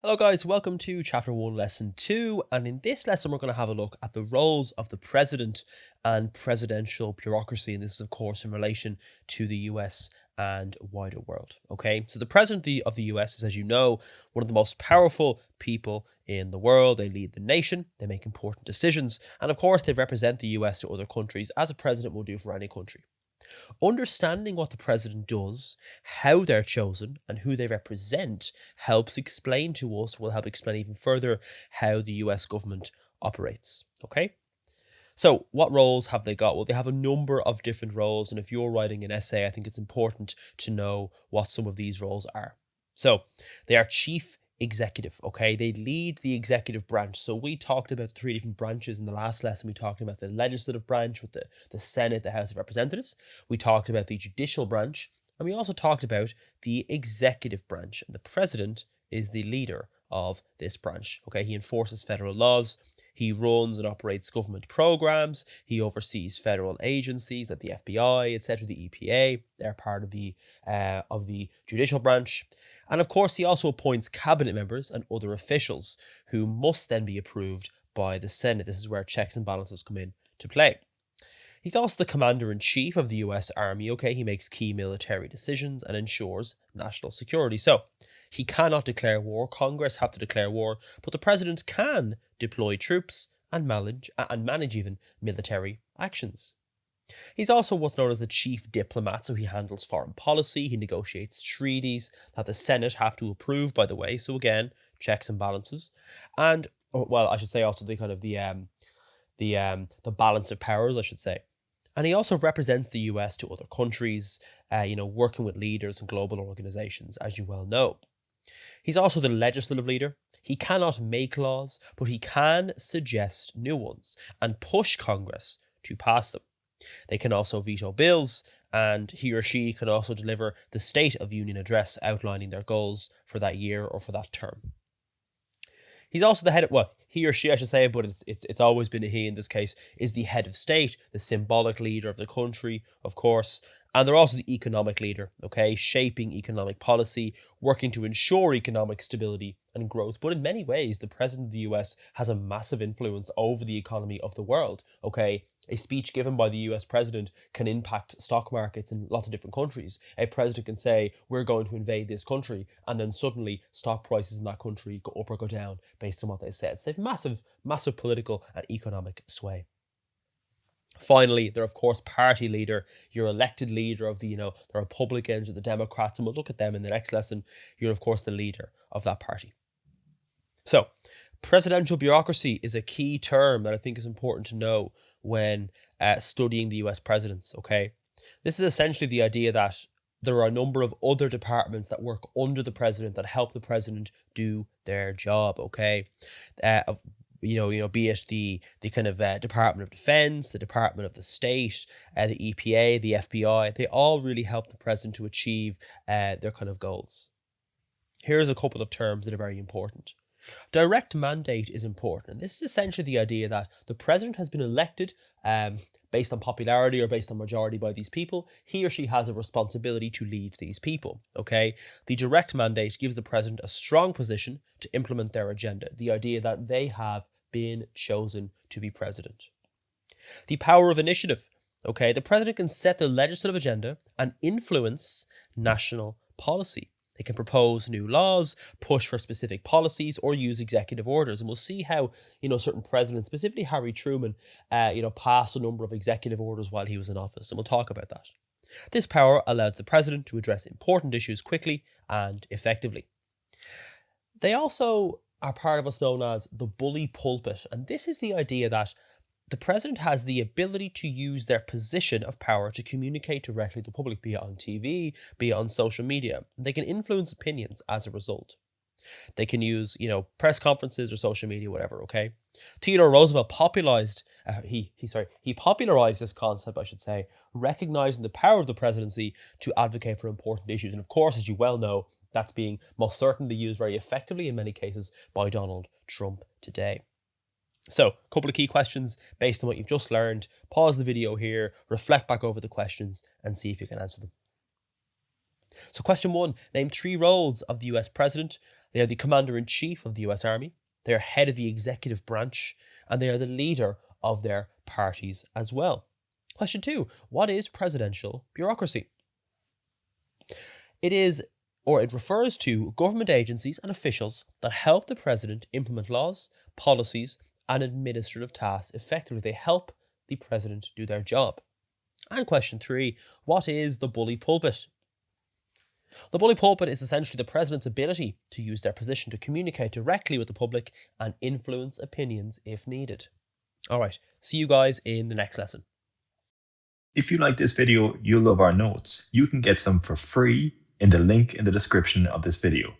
Hello guys, welcome to chapter 1 lesson 2, and in this lesson we're going to have a look at the roles of the president and presidential bureaucracy, and this is of course in relation to the US and wider world. Okay, so the president of the US is, as you know, one of the most powerful people in the world. They lead the nation, they make important decisions, and of course they represent the US to other countries as a president will do for any country. Understanding what the president does, how they're chosen, and who they represent helps explain to us, will help explain even further how the US government operates. Okay? So, what roles have they got? Well, they have a number of different roles, and if you're writing an essay, I think it's important to know what some of these roles are. So, they are chief executive, okay? They lead the executive branch. So we talked about three different branches in the last lesson. We talked about the legislative branch with the Senate, the House of Representatives. We talked about the judicial branch, and we also talked about the executive branch. And the president is the leader of this branch, okay? He enforces federal laws. He runs and operates government programs. He oversees federal agencies like the FBI, etc., the EPA. They're part of the judicial branch. And of course, he also appoints cabinet members and other officials who must then be approved by the Senate. This is where checks and balances come in to play. He's also the commander-in-chief of the US Army, okay? He makes key military decisions and ensures national security. So, he cannot declare war. Congress have to declare war, but the president can deploy troops and manage even military actions. He's also what's known as the chief diplomat, so he handles foreign policy, he negotiates treaties that the Senate have to approve, by the way, so again, checks and balances. And, well, I should say also the kind of the balance of powers, I should say. And he also represents the US to other countries, working with leaders and global organizations, as you well know. He's also the legislative leader. He cannot make laws, but he can suggest new ones and push Congress to pass them. They can also veto bills, and he or she can also deliver the State of Union address outlining their goals for that year or for that term. He's also the head of, well, he or she, I should say, but it's always been a he in this case, is the head of state, the symbolic leader of the country, of course. And they're also the economic leader, okay, shaping economic policy, working to ensure economic stability and growth. But in many ways, the president of the US has a massive influence over the economy of the world, okay? A speech given by the US president can impact stock markets in lots of different countries. A president can say, we're going to invade this country, and then suddenly stock prices in that country go up or go down based on what they said. So they have massive political and economic sway. Finally, they're of course party leader, your elected leader of the Republicans or the Democrats, and we'll look at them in the next lesson. You're of course the leader of that party. So, presidential bureaucracy is a key term that I think is important to know when studying the US presidents, okay? This is essentially the idea that there are a number of other departments that work under the president that help the president do their job, okay? Be it the kind of Department of Defense, the Department of the State, the EPA, the FBI, they all really help the president to achieve their kind of goals. Here's a couple of terms that are very important. Direct mandate is important. And this is essentially the idea that the president has been elected based on popularity or based on majority by these people. He or she has a responsibility to lead these people, okay? The direct mandate gives the president a strong position to implement their agenda, the idea that they have been chosen to be president. The power of initiative, okay? The president can set the legislative agenda and influence national policy. They can propose new laws, push for specific policies, or use executive orders. And we'll see how, certain presidents, specifically Harry Truman, passed a number of executive orders while he was in office. And we'll talk about that. This power allows the president to address important issues quickly and effectively. They also are part of what's known as the bully pulpit. And this is the idea that the president has the ability to use their position of power to communicate directly to the public, be it on TV, be it on social media. They can influence opinions as a result. They can use, press conferences or social media, whatever, okay? Theodore Roosevelt popularized this concept, I should say, recognizing the power of the presidency to advocate for important issues. And of course, as you well know, that's being most certainly used very effectively in many cases by Donald Trump today. So, a couple of key questions based on what you've just learned. Pause the video here, reflect back over the questions, and see if you can answer them. So question 1, name 3 roles of the US president They are the commander-in-chief of the US Army, they are head of the executive branch, and they are the leader of their parties as well. Question 2. What is presidential bureaucracy? It refers to government agencies and officials that help the president implement laws, policies, and administrative tasks effectively. They help the president do their job. And question 3. What is the bully pulpit? The bully pulpit is essentially the president's ability to use their position to communicate directly with the public and influence opinions if needed. Alright, see you guys in the next lesson. If you like this video, you'll love our notes. You can get some for free in the link in the description of this video.